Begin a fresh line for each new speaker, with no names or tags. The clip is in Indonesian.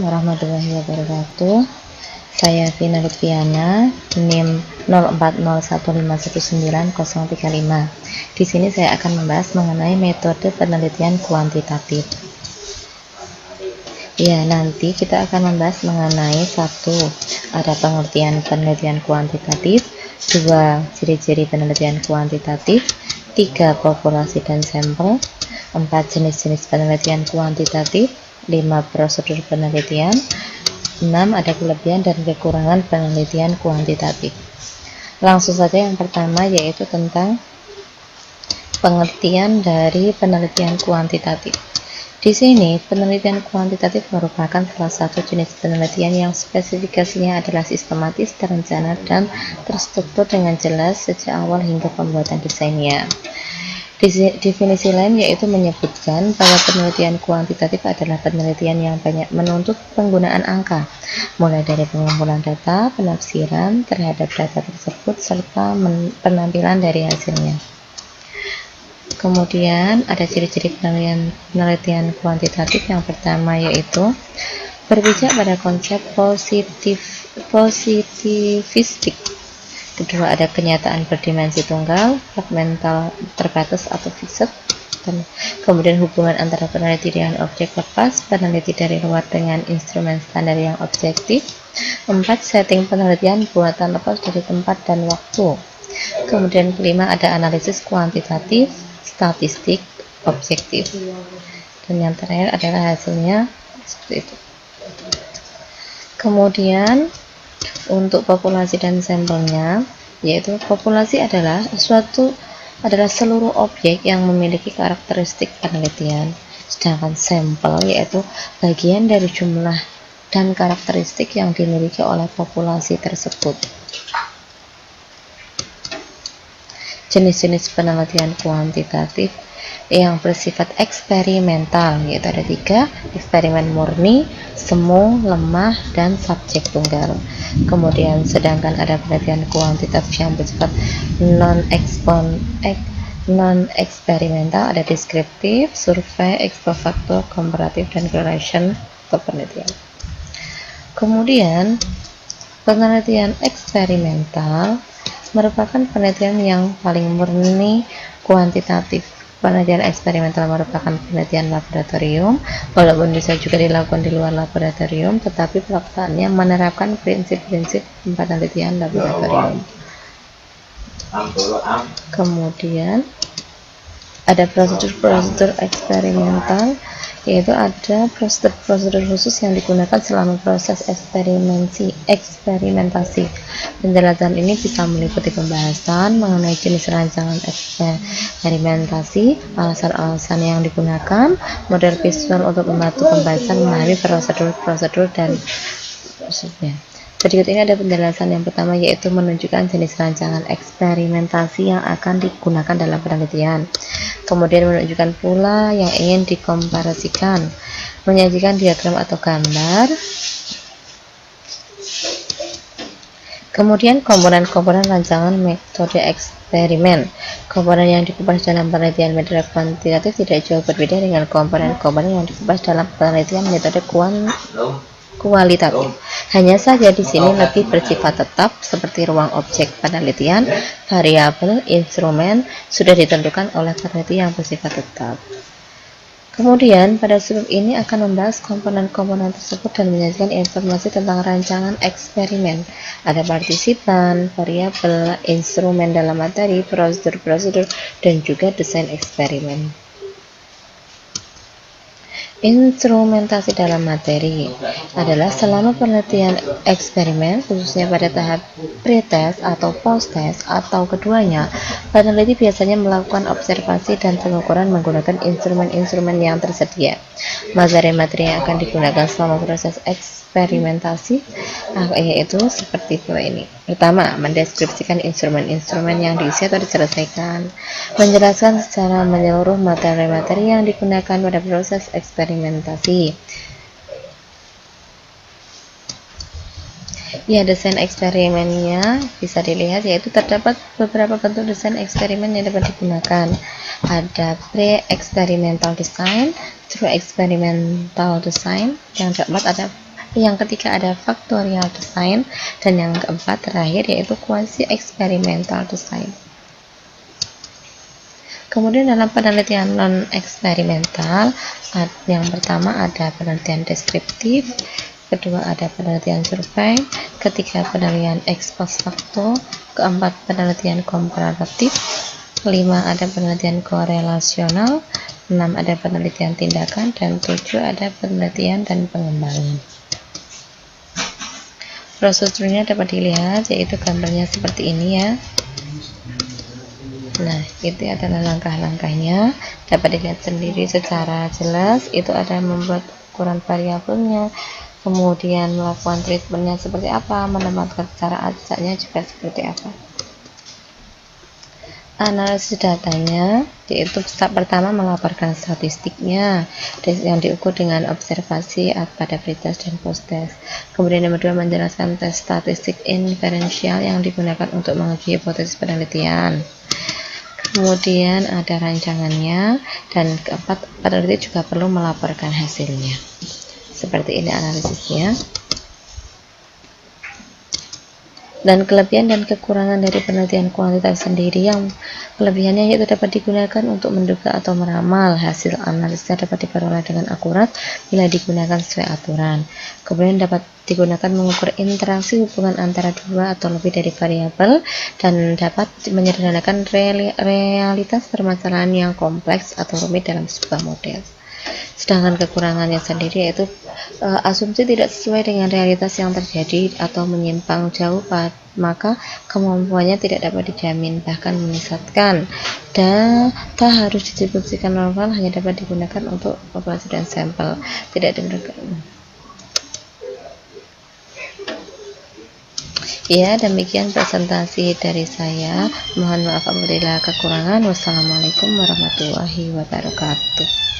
warahmatullahi wabarakatuh. Saya Vina Lutfiana, NIM 0401519035. Di sini saya akan membahas mengenai metode penelitian kuantitatif. Ya, nanti kita akan membahas mengenai satu, ada pengertian penelitian kuantitatif, dua, ciri-ciri penelitian kuantitatif, tiga, populasi dan sampel, 4 jenis-jenis penelitian kuantitatif, 5 prosedur penelitian, 6 ada kelebihan dan kekurangan penelitian kuantitatif. Langsung saja yang pertama yaitu tentang pengertian dari penelitian kuantitatif. Di sini penelitian kuantitatif merupakan salah satu jenis penelitian yang spesifikasinya adalah sistematis, terencana, dan terstruktur dengan jelas sejak awal hingga pembuatan desainnya. Definisi lain yaitu menyebutkan bahwa penelitian kuantitatif adalah penelitian yang banyak menuntut penggunaan angka, mulai dari pengumpulan data, penafsiran terhadap data tersebut, serta penampilan dari hasilnya. Kemudian ada ciri-ciri penelitian kuantitatif. Yang pertama yaitu berpijak pada konsep positivistik. Kedua, ada kenyataan berdimensi tunggal, fragmental, terbatas atau fixed. Dan kemudian hubungan antara peneliti dengan objek lepas, peneliti dari luar dengan instrumen standar yang objektif. 4. Setting penelitian buatan lepas dari tempat dan waktu. Kemudian kelima, ada analisis kuantitatif, statistik, objektif. Dan yang terakhir adalah hasilnya seperti itu. Kemudian untuk populasi dan sampelnya, yaitu populasi adalah seluruh objek yang memiliki karakteristik penelitian, sedangkan sampel yaitu bagian dari jumlah dan karakteristik yang dimiliki oleh populasi tersebut. Jenis-jenis penelitian kuantitatif yang bersifat eksperimental, yaitu ada 3, eksperimen murni, semu, lemah, dan subjek tunggal. Kemudian sedangkan ada penelitian kuantitatif yang bersifat non-eksperimental, ada deskriptif, survei, ekspofaktor, komparatif, dan correlation atau penelitian. Kemudian penelitian eksperimental merupakan penelitian yang paling murni kuantitatif. Penelitian eksperimental merupakan penelitian laboratorium, walaupun bisa juga dilakukan di luar laboratorium, tetapi pelaksanaannya menerapkan prinsip-prinsip penelitian laboratorium. Kemudian ada prosedur-prosedur eksperimental, yaitu ada prosedur-prosedur khusus yang digunakan selama proses eksperimentasi. Penjelasan ini bisa meliputi pembahasan mengenai jenis rancangan eksperimentasi, alasan-alasan yang digunakan, model visual untuk membantu pembahasan mengenai prosedur-prosedur dan prosesnya. Berikut ini ada penjelasan yang pertama, yaitu menunjukkan jenis rancangan eksperimentasi yang akan digunakan dalam penelitian. Kemudian menunjukkan pula yang ingin dikomparasikan, menyajikan diagram atau gambar. Kemudian komponen-komponen rancangan metode eksperimen. Komponen yang dikupas dalam penelitian metode kuantitatif tidak jauh berbeda dengan komponen-komponen yang dikupas dalam penelitian metode kualitatif. Hanya saja di sini lebih bersifat tetap, seperti ruang objek penelitian, variabel, instrumen sudah ditentukan oleh peneliti yang bersifat tetap. Kemudian pada sub ini akan membahas komponen-komponen tersebut dan menyajikan informasi tentang rancangan eksperimen. Ada partisipan, variabel, instrumen dalam materi, prosedur-prosedur, dan juga desain eksperimen. Instrumentasi dalam materi adalah selama penelitian eksperimen, khususnya pada tahap pre-test atau post-test atau keduanya, peneliti biasanya melakukan observasi dan pengukuran menggunakan instrumen-instrumen yang tersedia. Materi-materi yang akan digunakan selama proses eksperimentasi yaitu seperti ini. Pertama, mendeskripsikan instrumen-instrumen yang diisi atau diselesaikan, menjelaskan secara menyeluruh materi-materi yang digunakan pada proses eksperimentasi. Ya, desain eksperimennya bisa dilihat, yaitu terdapat beberapa bentuk desain eksperimen yang dapat digunakan. Ada pre-experimental design, through experimental design, yang keempat ada yang ketiga ada factorial design, dan yang keempat terakhir yaitu quasi experimental design. Kemudian dalam penelitian non eksperimental, yang pertama ada penelitian deskriptif, kedua ada penelitian survei, ketiga penelitian ex post facto, keempat penelitian komparatif, kelima ada penelitian korelasional, 6 ada penelitian tindakan, dan 7 ada penelitian dan pengembangan. Prosedurnya dapat dilihat, yaitu gambarnya seperti ini ya. Nah, itu adalah langkah-langkahnya, dapat dilihat sendiri secara jelas. Itu ada membuat ukuran variabelnya, kemudian melakukan treatmentnya seperti apa, menempatkan cara acaknya juga seperti apa. Analisis datanya, yaitu step pertama melaporkan statistiknya yang diukur dengan observasi pada pretest dan post-test. Kemudian yang kedua menjelaskan tes statistik inferensial yang digunakan untuk menguji hipotesis penelitian. Kemudian ada rancangannya, dan keempat, peneliti juga perlu melaporkan hasilnya. Seperti ini analisisnya. Dan kelebihan dan kekurangan dari penelitian kuantitas sendiri, yang kelebihannya yaitu dapat digunakan untuk menduga atau meramal. Hasil analisisnya dapat diperoleh dengan akurat bila digunakan sesuai aturan. Kemudian dapat digunakan mengukur interaksi hubungan antara dua atau lebih dari variabel, dan dapat menyederhanakan realitas permasalahan yang kompleks atau rumit dalam sebuah model. Sedangkan kekurangannya sendiri yaitu asumsi tidak sesuai dengan realitas yang terjadi atau menyimpang jauh, maka kemampuannya tidak dapat dijamin, bahkan menyesatkan. Data harus didistribusikan normal, hanya dapat digunakan untuk populasi dan sampel, tidak digunakan. Ya, demikian presentasi dari saya. Mohon maaf apabila kekurangan. Wassalamualaikum warahmatullahi wabarakatuh.